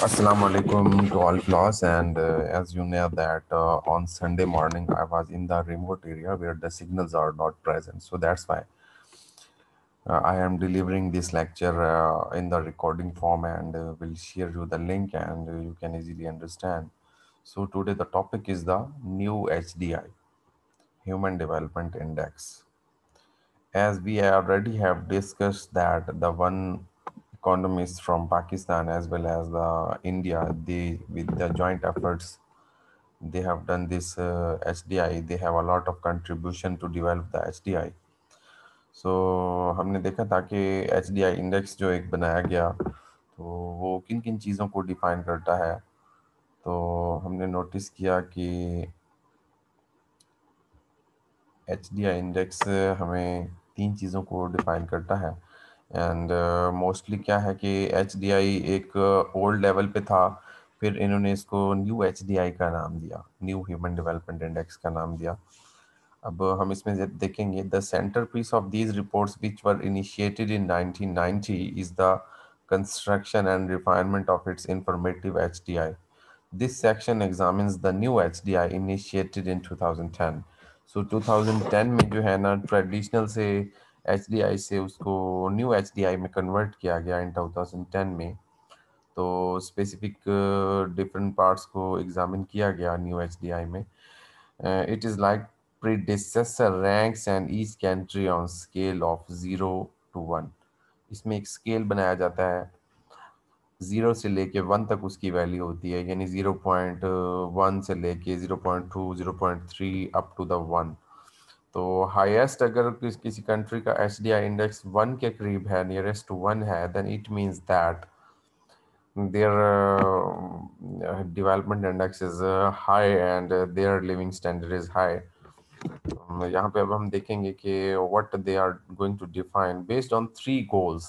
Assalamu alaikum to all class, and as you know that on Sunday morning I was in the remote area where the signals are not present, so that's why I am delivering this lecture in the recording form, and will share you the link, and you can easily understand. So today the topic is the new HDI, Human Development Index. As we already have discussed that the one economists from Pakistan as well as the India, they with the joint efforts they have done this HDI. They have a lot of contribution to develop the HDI. So हमने देखा था कि HDI index जो एक बनाया गया तो वो किन किन चीज़ों को डिफाइन करता है। तो हमने नोटिस किया कि HDI इंडेक्स हमें तीन चीज़ों को डिफाइन करता है। एंड मोस्टली क्या है कि HDI एक ओल्ड लेवल पे था, फिर इन्होंने इसको न्यू HDI का नाम दिया, न्यू ह्यूमन डेवलपमेंट इंडेक्स का नाम दिया। अब हम इसमें देखेंगे the centre piece of these reports which were initiated in 1990 is the construction and refinement of its informative HDI. This section examines the new HDI initiated in 2010. So 2010 में जो है ना ट्रेडिशनल से HDI से उसको न्यू HDI में convert किया गया इन 2010 में। तो स्पेसिफिक डिफरेंट पार्ट्स को एग्जामिन किया गया न्यू HDI में। It is like predecessor ranks and each country on scale of 0 to 1. इसमें एक स्केल बनाया जाता है, 0 से लेके 1 तक उसकी वैल्यू होती है, यानी 0.1 से लेके 0.2 0.3 अप टू द 1। तो हाईएस्ट अगर किसी कंट्री का HDI इंडेक्स 1 के करीब है, नियरेस्ट टू 1 है, then it means that their development index is high and their living standard is high. यहाँ पे अब हम देखेंगे कि what they are going to define based on three goals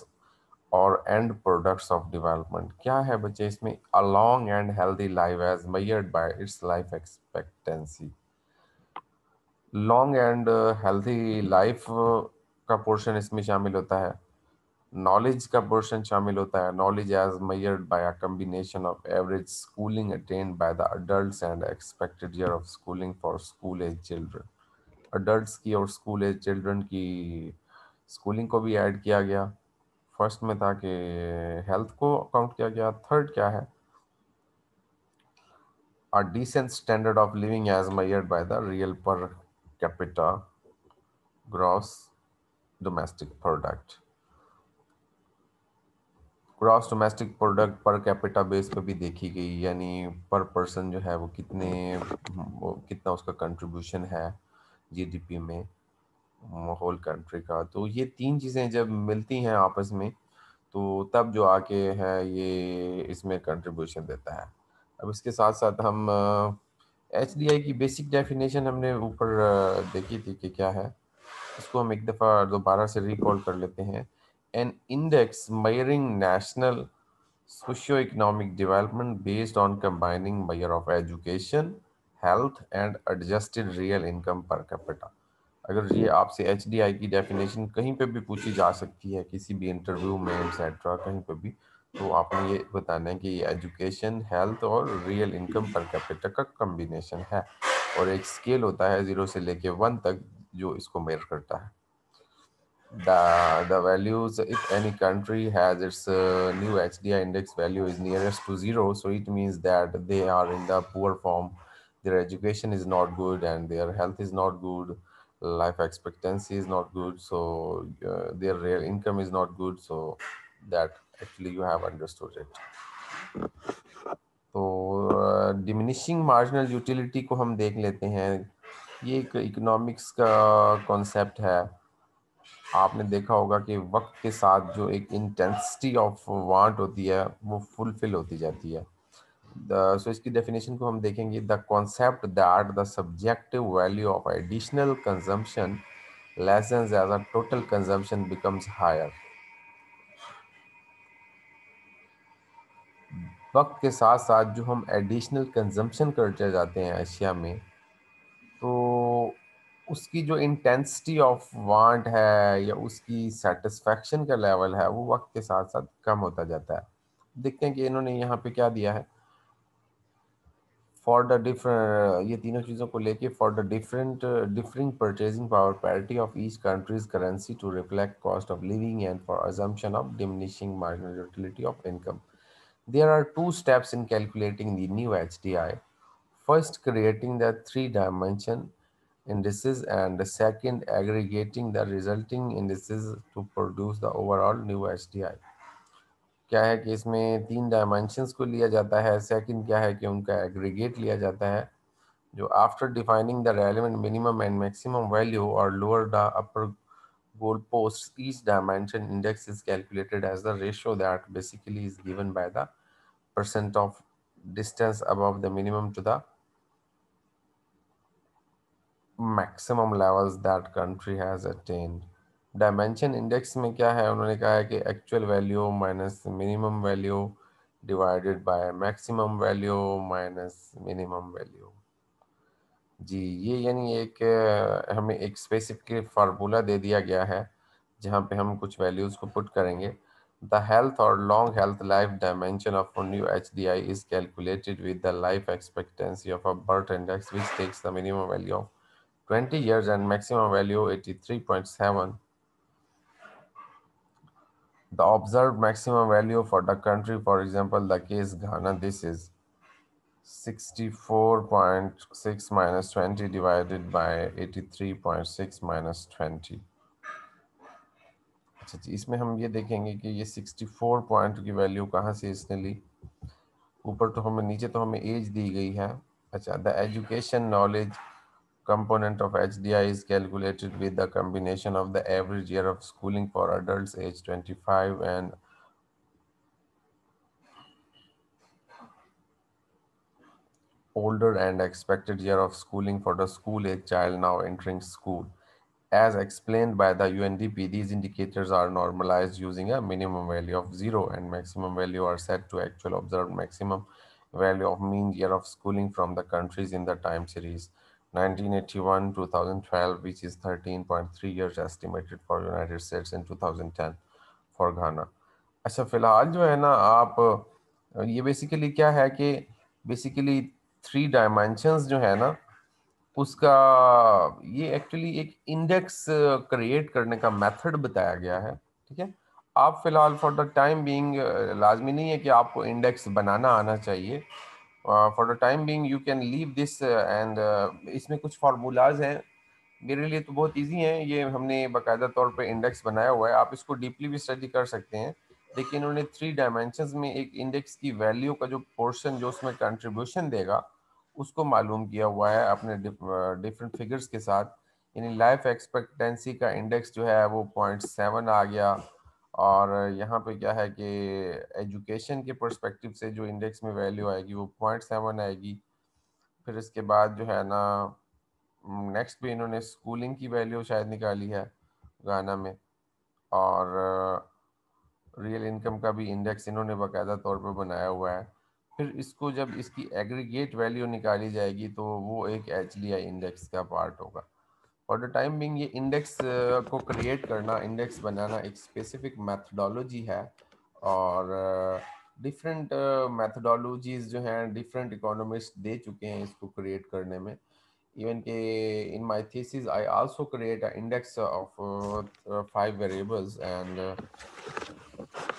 or end products of development. क्या है बच्चे इसमें? A long and healthy life as measured by its life expectancy. Long and healthy life का पोर्शन इसमें शामिल होता है, knowledge का पोर्शन शामिल होता है, knowledge as measured by a combination of average schooling attend by the adults and expected year of schooling for school age children. Adults की और स्कूल एज चिल्ड्रन की स्कूलिंग को भी ऐड किया गया। फर्स्ट में था कि हेल्थ को काउंट किया गया। थर्ड क्या है? A decent standard of living as measured by the real per capita gross domestic product. Gross domestic product per capita base पे भी देखी गई, यानी पर पर्सन जो है वो कितना उसका कंट्रीब्यूशन है जीडीपी में होल कंट्री का। तो ये तीन चीज़ें जब मिलती हैं आपस में तो तब जो आके है ये इसमें कंट्रीब्यूशन देता है। अब इसके साथ साथ हम HDI की बेसिक डेफिनेशन हमने ऊपर देखी थी कि क्या है, इसको हम एक दफ़ा दोबारा से रिकॉल कर लेते हैं। An index measuring national socio-economic development based on combining measure of education, health and adjusted real income per capita. अगर ये आपसे HDI की डेफिनेशन कहीं पे भी पूछी जा सकती है, किसी भी इंटरव्यू में एक्सेट्रा कहीं पे भी, तो आपने ये बताना है कि ये एजुकेशन, हेल्थ और रियल इनकम पर कैपिटा का कॉम्बिनेशन है, और एक स्केल होता है 0 से लेके 1 तक जो इसको मेजर करता है। The values, if any country has its new HDI index value is nearest to 0, so it means that they are in the poor form, their education is not good and their health is not good, life expectancy is not good, so their real income is not good. So that actually you have understood it. तो diminishing marginal utility को हम देख लेते हैं। ये एक economics का concept है। आपने देखा होगा कि वक्त के साथ जो एक इंटेंसिटी ऑफ वांट होती है वो फुलफिल होती जाती है। सो इसकी डेफिनेशन को हम देखेंगे, the concept that the subjective value of additional consumption lessens as a total consumption becomes higher. वक्त के साथ साथ जो हम एडिशनल कंजम्पशन करते जाते हैं अशिया में, तो उसकी जो इंटेंसिटी ऑफ वांट है या उसकी सेटिस्फेक्शन का लेवल है वो वक्त के साथ साथ कम होता जाता है। देखते हैं कि इन्होंने यहाँ पे क्या दिया है। फॉर द डिफरेंट, ये तीनों चीज़ों को लेके, for the different differing purchasing power parity of each countries currency to reflect cost of living and for assumption of diminishing marginal utility of income. There are two steps in calculating the new HDI. First, creating the three-dimension indices, and the second, aggregating the resulting indices to produce the overall new HDI. क्या है कि इसमें तीन dimensions को लिया जाता है। Second क्या है कि उनका एग्रीगेट लिया जाता है, जो after defining the relevant minimum and maximum value और lower the upper goal posts, each dimension index is calculated as the ratio that basically is given by the percent of distance above the minimum to the maximum levels that country has attained. Dimension index में क्या है, उन्होंने कहा है कि actual value minus minimum value divided by maximum value minus minimum value. जी, ये यानी एक हमें एक स्पेसिफिक फार्मूला दे दिया गया है जहाँ पे हम कुछ वैल्यूज़ को पुट करेंगे। द हेल्थ और long health life dimension of new H D I is calculated with the life expectancy of a birth index which takes the minimum value of 20 years and maximum value 83.7. The observed maximum value for the country, for example, the case Ghana, this is 64.6 minus 20 divided by 83.6 minus 20. अच्छा जी, इसमें हम ये देखेंगे कि ये 64 point की value कहाँ से इसने ली। ऊपर तो हमें, नीचे तो हमें एज दी गई है। अच्छा, the education knowledge component of HDI is calculated with the combination of the average year of schooling for adults age 25 and older and expected year of schooling for the school age child now entering school. As explained by the UNDP, these indicators are normalized using a minimum value of 0 and maximum value are set to actual observed maximum value of mean year of schooling from the countries in the time series 1981 2012, which is 13.3 years estimated for United States in 2010 for Ghana. अच्छा, फिलहाल जो है ना आप, ये basically क्या है कि बेसिकली थ्री डायमेंशंस जो है ना उसका, ये एक्चुअली एक इंडेक्स क्रिएट करने का मेथड बताया गया है। ठीक है, आप फिलहाल फॉर द टाइम बीइंग, लाजमी नहीं है कि आपको इंडेक्स बनाना आना चाहिए। For the time being you can leave this and इसमें कुछ फार्मूलाज हैं, मेरे लिए तो बहुत इजी हैं, ये हमने बाकायदा तौर पे इंडेक्स बनाया हुआ है, आप इसको डीपली भी स्टडी कर सकते हैं। देखिए, इन्होंने थ्री डायमेंशंस में एक इंडेक्स की वैल्यू का जो पोर्शन जो उसमें कंट्रीब्यूशन देगा उसको मालूम किया हुआ है अपने डिफरेंट फिगर्स के साथ। यानी लाइफ एक्सपेक्टेंसी का इंडेक्स जो है वो 0.7 आ गया, और यहाँ पे क्या है कि एजुकेशन के पर्सपेक्टिव से जो इंडेक्स में वैल्यू आएगी वो 0.7 आएगी। फिर इसके बाद जो है ना, नेक्स्ट भी इन्होंने स्कूलिंग की वैल्यू शायद निकाली है गाना में, और रियल इनकम का भी इंडेक्स इन्होंने बाकायदा तौर पर बनाया हुआ है। फिर इसको जब इसकी एग्रीगेट वैल्यू निकाली जाएगी तो वो एक एच डी आई इंडेक्स का पार्ट होगा। फॉर द टाइम बिंग ये इंडेक्स को क्रिएट करना, इंडेक्स बनाना एक स्पेसिफिक मैथडोलॉजी है, और डिफरेंट मैथडोलॉजीज जो हैं डिफरेंट इकोनॉमिस्ट दे चुके हैं इसको क्रिएट करने में। even ke in my thesis I also create an index of 5 variables, and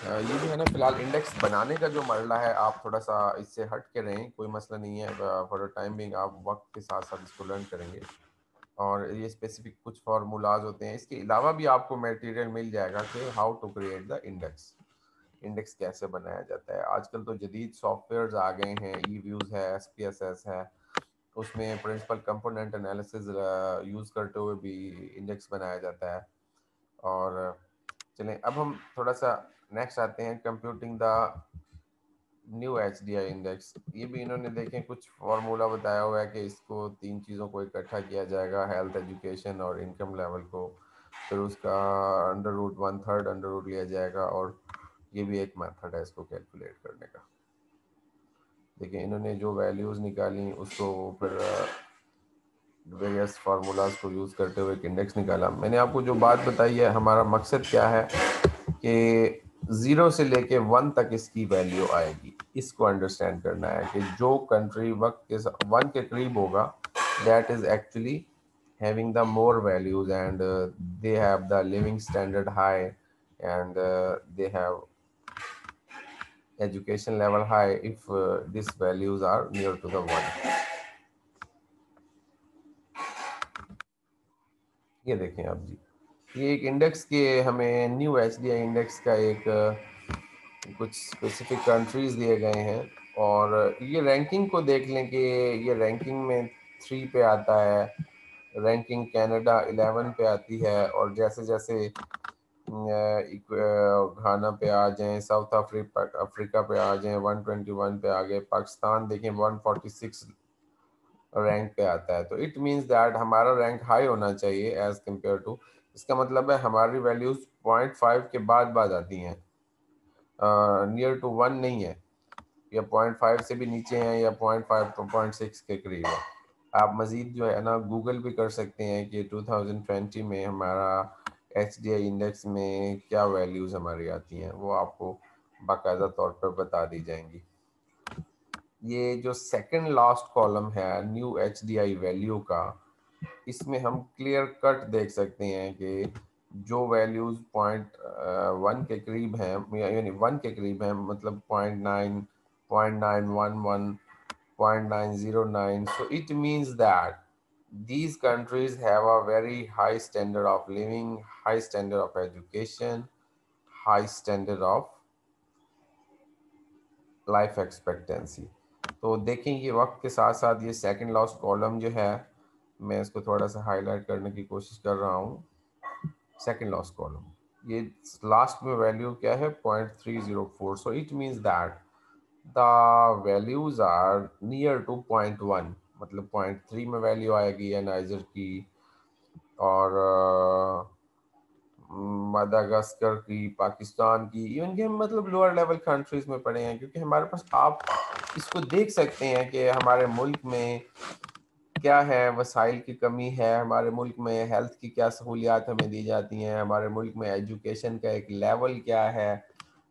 ये जो है ना फिलहाल इंडेक्स बनाने का जो मरला है, आप थोड़ा सा इससे हट के रहें, कोई मसला नहीं है। फॉर द टाइम बिंग आप वक्त के साथ साथ इसको लर्न करेंगे, और ये स्पेसिफिक कुछ फार्मूलाज होते हैं। इसके अलावा भी आपको मटेरियल मिल जाएगा कि how to create the index, index कैसे बनाया जाता है। आजकल तो जदीद सॉफ्टवेयर्स आ गए हैं, ई व्यूज़ है, SPSS है, उसमें प्रिंसिपल कंपोनेंट एनालिसिस यूज़ करते हुए भी इंडेक्स बनाया जाता है। और चलें अब हम थोड़ा सा नेक्स्ट आते हैं, computing the new HDI index. ये भी इन्होंने देखें कुछ फार्मूला बताया हुआ है कि इसको तीन चीज़ों को इकट्ठा किया जाएगा, हेल्थ, एजुकेशन और इनकम लेवल को, फिर उसका अंडर रूट 1/3 अंडर रूट लिया जाएगा, और ये भी एक मेथड है इसको कैलकुलेट करने का। देखिए, इन्होंने जो वैल्यूज़ निकाली उसको फिर वेरियस फार्मूलाज को यूज़ करते हुए एक इंडेक्स निकाला। मैंने आपको जो बात बताई है, हमारा मकसद क्या है कि 0 से लेके 1 तक इसकी वैल्यू आएगी। इसको अंडरस्टैंड करना है कि जो कंट्री वक्त के 1 के करीब होगा, that is actually having the more values, and they have the living standard high, and they have education level high if these values are near to the 1। ये देखें आप जी, ये एक इंडेक्स के हमें न्यू एचडीआई इंडेक्स का एक कुछ स्पेसिफिक कंट्रीज दिए गए हैं, और ये रैंकिंग को देख लें कि ये रैंकिंग में 3 पे आता है, रैंकिंग कनाडा 11 पे आती है, और जैसे जैसे घाना पे आ जाएं, साउथ अफ्रीका पे आ जाएं, 121 पे आ गए, पाकिस्तान देखें 146 रैंक पे आता है। तो इट मींस दैट हमारा रैंक हाई होना चाहिए एज कम्पेयर टू, इसका मतलब है हमारी वैल्यूज 0.5 के बाद बाद आती हैं, नियर टू 1 नहीं है, या 0.5 से भी नीचे हैं, या 0.5 तो 0.6 के करीब है। आप मज़ीद जो है ना गूगल भी कर सकते हैं कि 2020 में हमारा एच डी आई इंडेक्स में क्या वैल्यूज़ हमारी आती हैं, वो आपको बाकायदा तौर पर बता दी जाएंगी। ये जो सेकंड लास्ट कॉलम है new H D I value का, इसमें हम क्लियर कट देख सकते हैं कि जो वैल्यूज़ 0.1 के करीब हैं, यानी 1 के करीब हैं, मतलब 0.9, 0.911, 0.909, so it means that these countries have a very high standard of living, high standard of education, high standard of life expectancy. तो देखें ये वक्त के साथ साथ ये सेकंड लास्ट कॉलम जो है, मैं इसको थोड़ा सा हाईलाइट करने की कोशिश कर रहा हूँ। सेकंड लास्ट कॉलम, ये लास्ट में वैल्यू क्या है 0.304, so it means that the values are near to 0.1, मतलब 0.3 में वैल्यू आएगी या नाइजर की, और मदागास्कर की, पाकिस्तान की, इवन कि हम मतलब लोअर लेवल कंट्रीज में पड़े हैं, क्योंकि हमारे पास आप इसको देख सकते हैं कि हमारे मुल्क में क्या है, वसाइल की कमी है, हमारे मुल्क में हेल्थ की क्या सहूलियात हमें दी जाती हैं, हमारे मुल्क में एजुकेशन का एक लेवल क्या है,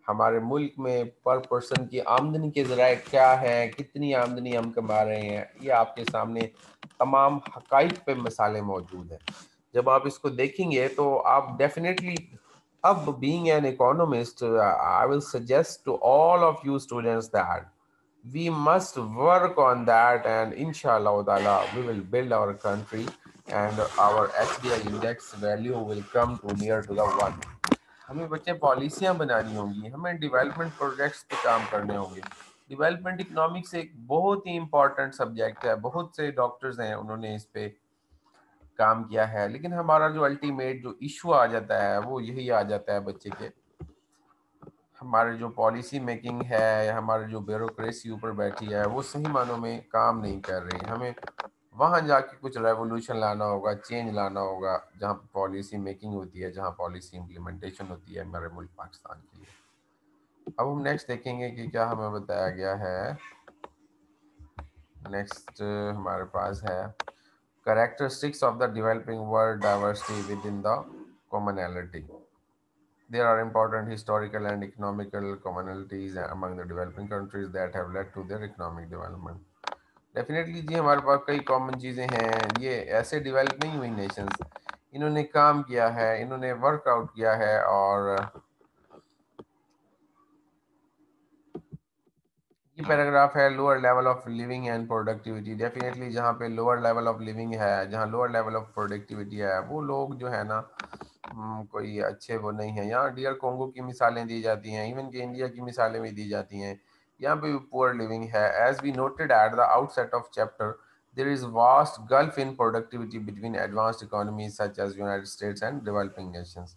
हमारे मुल्क में पर पर्सन की आमदनी के ज़राए क्या है, कितनी आमदनी हम कमा रहे हैं, ये आपके सामने तमाम हकाइक पे मिसालें मौजूद हैं। जब आप इसको देखेंगे तो आप डेफिनेटली, अब being an economist, I will suggest to all of you students that we must work on that, and inshallah ta'ala we will build our country, and our HDI index value will come to near to the 1। हमें बच्चे पॉलिसियां बनानी होंगी, हमें development projects पे काम करने होंगे। डेवलपमेंट इकोनॉमिक्स एक बहुत ही इंपॉर्टेंट सब्जेक्ट है, बहुत से डॉक्टर्स हैं उन्होंने इस पे काम किया है, लेकिन हमारा जो अल्टीमेट जो इशू आ जाता है वो यही आ जाता है बच्चे के, हमारे जो पॉलिसी मेकिंग है या हमारे जो ब्यूरोक्रेसी ऊपर बैठी है वो सही मानों में काम नहीं कर रही। हमें वहाँ जाके कुछ रेवोल्यूशन लाना होगा, चेंज लाना होगा, जहाँ पॉलिसी मेकिंग होती है, जहाँ पॉलिसी इम्प्लीमेंटेशन होती है हमारे मुल्क पाकिस्तान के लिए। अब हम नेक्स्ट देखेंगे कि क्या हमें बताया गया है। नेक्स्ट हमारे पास है characteristics of the developing world diversity with in the commonality. There are important historical and economical commonalities among the developing countries that have led to their economic development. Definitely जी, हमारे पास कई कॉमन चीज़ें हैं। ये ऐसे डेवलप नहीं हुई नेशंस, इन्होंने काम किया है, इन्होंने वर्कआउट किया है, और ये पैराग्राफ है lower level of living and productivity. Definitely जहाँ पे लोअर लेवल ऑफ लिविंग है, जहाँ लोअर लेवल ऑफ प्रोडक्टिविटी है, वो लोग जो है ना कोई अच्छे वो नहीं है। यहाँ डियर कोंगो की मिसालें दी जाती हैं, इवन कि इंडिया की मिसालें भी दी जाती हैं, यहाँ पे भी पुअर लिविंग है। As we noted at the outset of chapter, there is vast gulf in productivity between advanced economies such as United States and developing nations.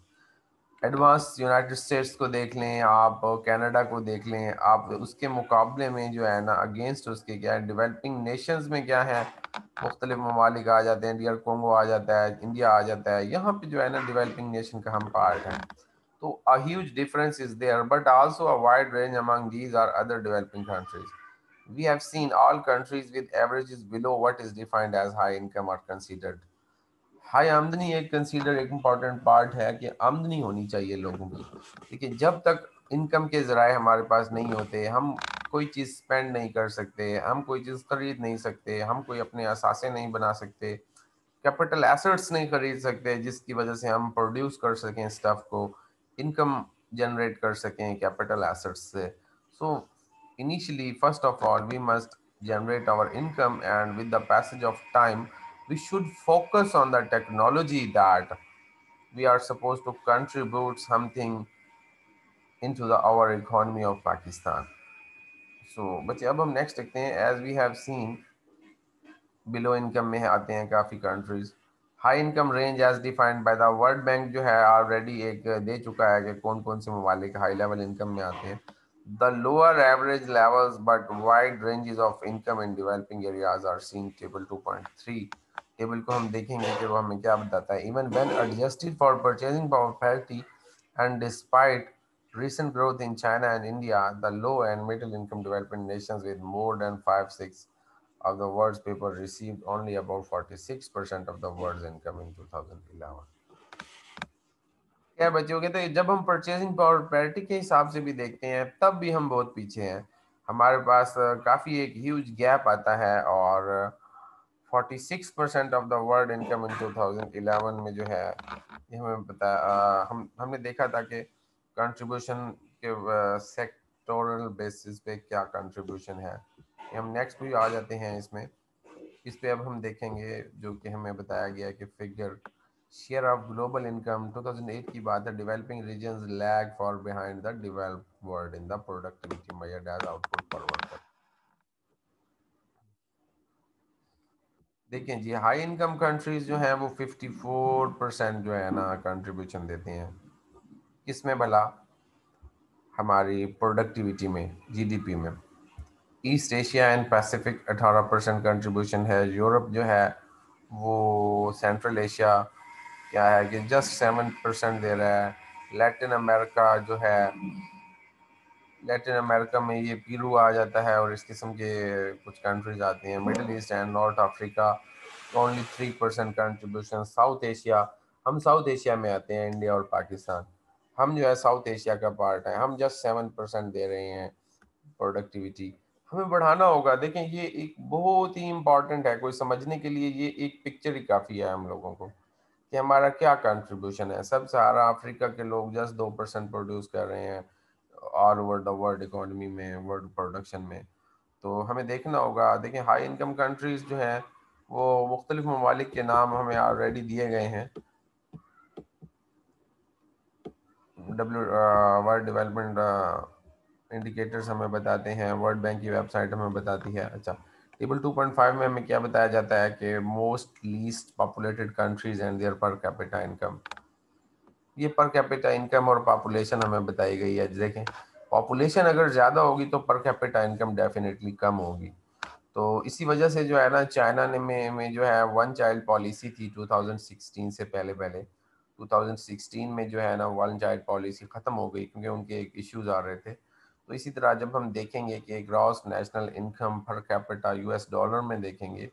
Advance United States को देख लें आप, कनाडा को देख लें आप, उसके मुकाबले में जो है ना अगेंस्ट उसके क्या है, डेवलपिंग नेशंस में क्या है, मुख्तलिफ ममालिक आ जाते हैं, डियर कोंगो आ जाता है, इंडिया आ जाता है, यहाँ पे जो है ना डेवलपिंग नेशन का हम पार्ट हैं। तो a huge difference is there, but also a wide range among these are other developing countries. We have seen all countries with averages below what is defined as high income are considered. High आमदनी एक consider एक important part है कि आमदनी होनी चाहिए लोगों की। लेकिन जब तक इनकम के ज़राए हमारे पास नहीं होते, हम कोई चीज़ स्पेंड नहीं कर सकते, हम कोई चीज़ खरीद नहीं सकते, हम कोई अपने असासे नहीं बना सकते, कैपिटल एसेट्स नहीं खरीद सकते जिसकी वजह से हम प्रोड्यूस कर सकें स्टफ को, इनकम जनरेट कर सकें कैपिटल एसेट्स से। So initially first of all we must generate our income, and with the passage of time we should focus on the technology that we are supposed to contribute something into the our economy of Pakistan. So बच्चे अब हम next देखते हैं। As we have seen below income में आते हैं काफ़ी countries. High income range as defined by the World Bank जो है ऑलरेडी एक दे चुका है कि कौन कौन से ममालिक हाई लेवल इनकम में आते हैं। The lower average levels but wide ranges of income in developing areas are seen table 2.3। Table को हम देखेंगे कि वो हमें क्या बताता है। Even when adjusted for purchasing power parity and despite recent growth in China and India, the low and middle income developing nations with more than 5-6 of the world's people received only about 46% of the world's income in 2011। क्या बच्चों के, तो जब हम purchasing power parity के हिसाब से भी देखते हैं तब भी हम बहुत पीछे हैं। हमारे पास काफ़ी एक ह्यूज गैप आता है, और 46% of the world income in 2011 में जो है ये हमें पता हमने देखा था कि कंट्रीब्यूशन के सेक्टोरल बेसिस पे क्या कंट्रीब्यूशन है। हम नेक्स्ट भी आ जाते हैं इसमें। इस पे अब हम देखेंगे जो कि हमें बताया गया है कि figure share of global income 2008 की बात है। Developing regions lag for behind the developed world in the productivity measured as output per worker. देखें जी, हाई इनकम कंट्रीज जो हैं वो 54% जो है ना कंट्रीब्यूशन देते हैं। किसमें भला? हमारी प्रोडक्टिविटी में, जीडीपी में। East Asia and Pacific 18% contribution है। यूरोप जो है वो सेंट्रल एशिया क्या है कि जस्ट 7% दे रहा है। लैटिन अमेरिका जो है, लैटिन अमेरिका में ये पीरू आ जाता है और इस किस्म के कुछ कंट्रीज आती हैं। Middle east and north Africa only 3% contribution. South Asia, हम साउथ एशिया में आते हैं, इंडिया और पाकिस्तान। हम जो है साउथ एशिया का पार्ट है, हम जस्ट 7% दे रहे हैं प्रोडक्टिविटी। हमें बढ़ाना होगा। देखें ये एक बहुत ही इम्पॉर्टेंट है, कोई समझने के लिए ये एक पिक्चर ही काफ़ी है हम लोगों को कि हमारा क्या कंट्रीब्यूशन है। सब सहारा अफ्रीका के लोग जस्ट 2% प्रोड्यूस कर रहे हैं all over the world economy में, वर्ल्ड प्रोडक्शन में। तो हमें देखना होगा। देखिए हाई इनकम कंट्रीज जो हैं वो मुख्तलिफ ममालिक के नाम हमें ऑलरेडी दिए गए हैं। वर्ल्ड डेवलपमेंट इंडिकेटर्स हमें बताते हैं, वर्ल्ड बैंक की वेबसाइट हमें बताती है। अच्छा, टेबल 2.5 में हमें क्या बताया जाता है कि most least populated countries and their per capita income. ये पर कैपिटा इनकम और पॉपुलेशन हमें बताई गई है। देखें पॉपुलेशन अगर ज़्यादा होगी तो पर कैपिटा इनकम डेफिनेटली कम होगी। तो इसी वजह से जो है ना चाइना ने में जो है वन चाइल्ड पॉलिसी थी 2016 से पहले पहले। 2016 में जो है ना वन चाइल्ड पॉलिसी ख़त्म हो गई क्योंकि उनके एक इश्यूज आ रहे थे। तो इसी तरह जब हम देखेंगे कि gross national income per capita US dollar में देखेंगे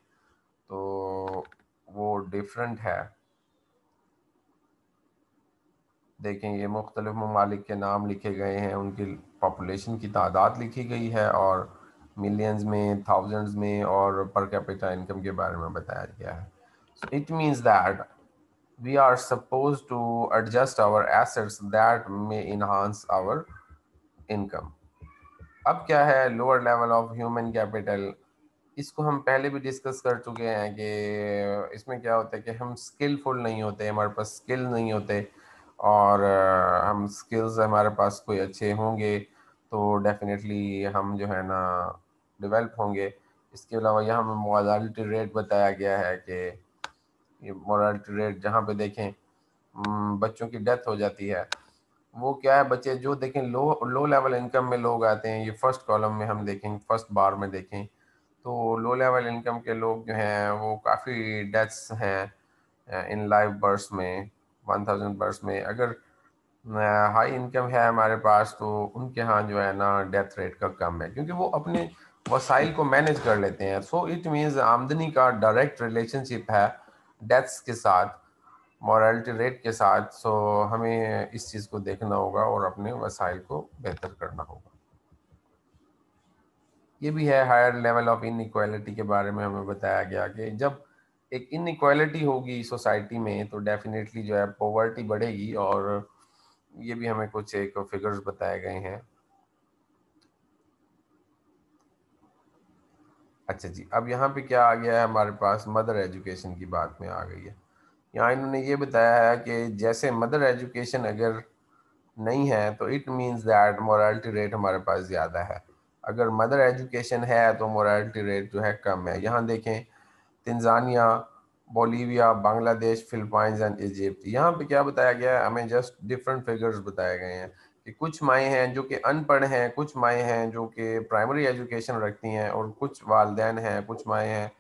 तो वो डिफरेंट है। देखेंगे मुख्तलिफ ममालिक के नाम लिखे गए हैं, उनकी पॉपुलेशन की तादाद लिखी गई है और मिलियंस में, थाउजेंड्स में और पर कैपिटा इनकम के बारे में बताया गया है। So it means that we are supposed to adjust our assets that may enhance our income। अब क्या है lower level of human capital? इसको हम पहले भी डिस्कस कर चुके हैं कि इसमें क्या होता है कि हम स्किलफुल नहीं होते, हमारे पास स्किल नहीं होते। और हम स्किल्स हमारे पास कोई अच्छे होंगे तो डेफिनेटली हम जो है ना डेवलप होंगे। इसके अलावा यहाँ हमें मोरालिटी रेट बताया गया है कि ये मोरालिटी रेट जहाँ पे देखें बच्चों की डेथ हो जाती है, वो क्या है बच्चे जो देखें लो लो लेवल इनकम में लोग आते हैं। ये फर्स्ट कॉलम में हम देखें, फर्स्ट बार में देखें तो लो लेवल इनकम के लोग जो हैं वो काफ़ी डेथ्स हैं इन लाइव बर्थ में, 1000 बर्थ में। अगर हाई इनकम है हमारे पास तो उनके यहाँ जो है ना डेथ रेट का कम है क्योंकि वो अपने वसाइल को मैनेज कर लेते हैं। सो इट मीन्स आमदनी का डायरेक्ट रिलेशनशिप है डेथ्स के साथ, मॉरलिटी रेट के साथ। सो हमें इस चीज़ को देखना होगा और अपने वसाइल को बेहतर करना होगा। ये भी है हायर लेवल ऑफ इनइक्वालिटी के बारे में हमें बताया गया कि जब एक इनइक्वालिटी होगी सोसाइटी में तो डेफिनेटली जो है पॉवर्टी बढ़ेगी, और ये भी हमें कुछ एक फिगर्स बताए गए हैं। अच्छा जी, अब यहाँ पे क्या आ गया है हमारे पास, मदर एजुकेशन की बात में आ गई है। यहाँ इन्होंने ये बताया है कि जैसे मदर एजुकेशन अगर नहीं है तो it means that morality rate हमारे पास ज़्यादा है। अगर मदर एजुकेशन है तो मोरालिटी रेट जो है कम है। यहाँ देखें, Tanzania, Bolivia, Bangladesh, Philippines and Egypt. यहाँ पे क्या बताया गया है, हमें जस्ट डिफरेंट फिगर्स बताए गए हैं कि कुछ माएँ हैं जो कि अनपढ़ हैं, कुछ माएँ हैं जो कि प्राइमरी एजुकेशन रखती हैं, और कुछ वालदैन हैं, कुछ माएँ हैं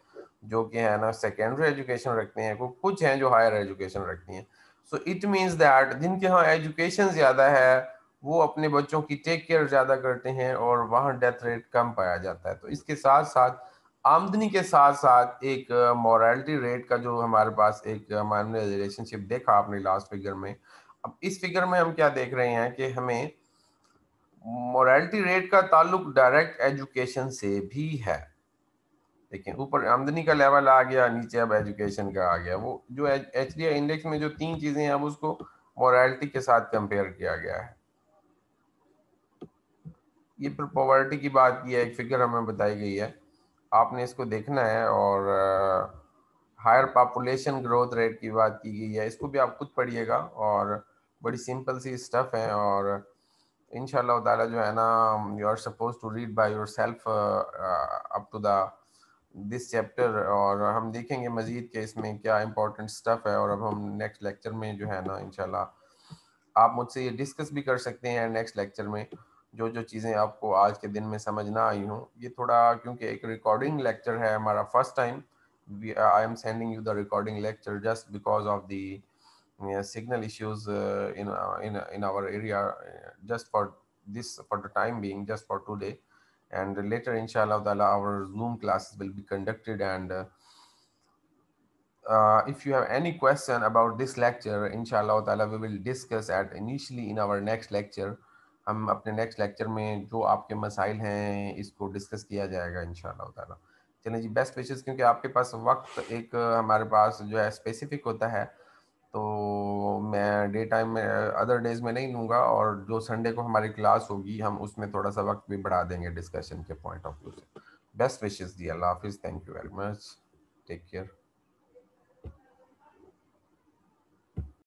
जो कि है ना सेकेंडरी एजुकेशन रखते हैं, कुछ हैं जो हायर एजुकेशन रखती हैं। सो इट मीन्स दैट जिनके यहाँ एजुकेशन ज़्यादा है वो अपने बच्चों की टेक केयर ज़्यादा करते हैं और वहाँ डेथ रेट कम पाया जाता है। तो इसके साथ साथ आमदनी के साथ साथ एक मोरालिटी रेट का जो हमारे पास एक हमारे रिलेशनशिप देखा आपने लास्ट फिगर में। अब इस फिगर में हम क्या देख रहे हैं कि हमें मोरालिटी रेट का ताल्लुक डायरेक्ट एजुकेशन से भी है। देखिए ऊपर आमदनी का लेवल आ गया, नीचे अब एजुकेशन का आ गया। वो जो एचडीआई इंडेक्स में जो तीन चीजें हैं अब उसको मोरालिटी के साथ कंपेयर किया गया है। ये पर पॉवर्टी की बात की है, एक फिगर हमें बताई गई है, आपने इसको देखना है। और हायर पॉपुलेशन ग्रोथ रेट की बात की गई है, इसको भी आप खुद पढ़िएगा, और बड़ी सिंपल सी स्टफ है। और इंशाल्लाह ताला जो है ना, you are suppose to read by your self up to the this chapter, और हम देखेंगे मजीद के इसमें क्या इंपॉर्टेंट स्टफ है। और अब हम नेक्स्ट लेक्चर में जो है ना इंशाल्लाह आप मुझसे ये डिस्कस भी कर सकते हैं नेक्स्ट लेक्चर में, जो जो चीज़ें आपको आज के दिन में समझ ना आई हों। ये थोड़ा क्योंकि एक रिकॉर्डिंग लेक्चर है हमारा first time, I am sending you the recording lecture just because of the signal issues in our area, just for this, for the time being, just for today. And later inshallah ta'ala our Zoom classes will be conducted, and if you have any question about this lecture, inshallah ta'ala we will discuss at initially in our next lecture. हम अपने next lecture में जो आपके मसाइल हैं इसको discuss किया जाएगा इंशाल्लाह ताला। चलें जी, बेस्ट विशेस। क्योंकि आपके पास वक्त एक हमारे पास जो है स्पेसिफिक होता है, तो मैं डे टाइम में अदर डेज में नहीं लूँगा, और जो संडे को हमारी क्लास होगी हम उसमें थोड़ा सा वक्त भी बढ़ा देंगे डिस्कशन के पॉइंट ऑफ व्यू से। बेस्ट विशेस जी, अल्लाह हाफिज़, thank you very much, take care.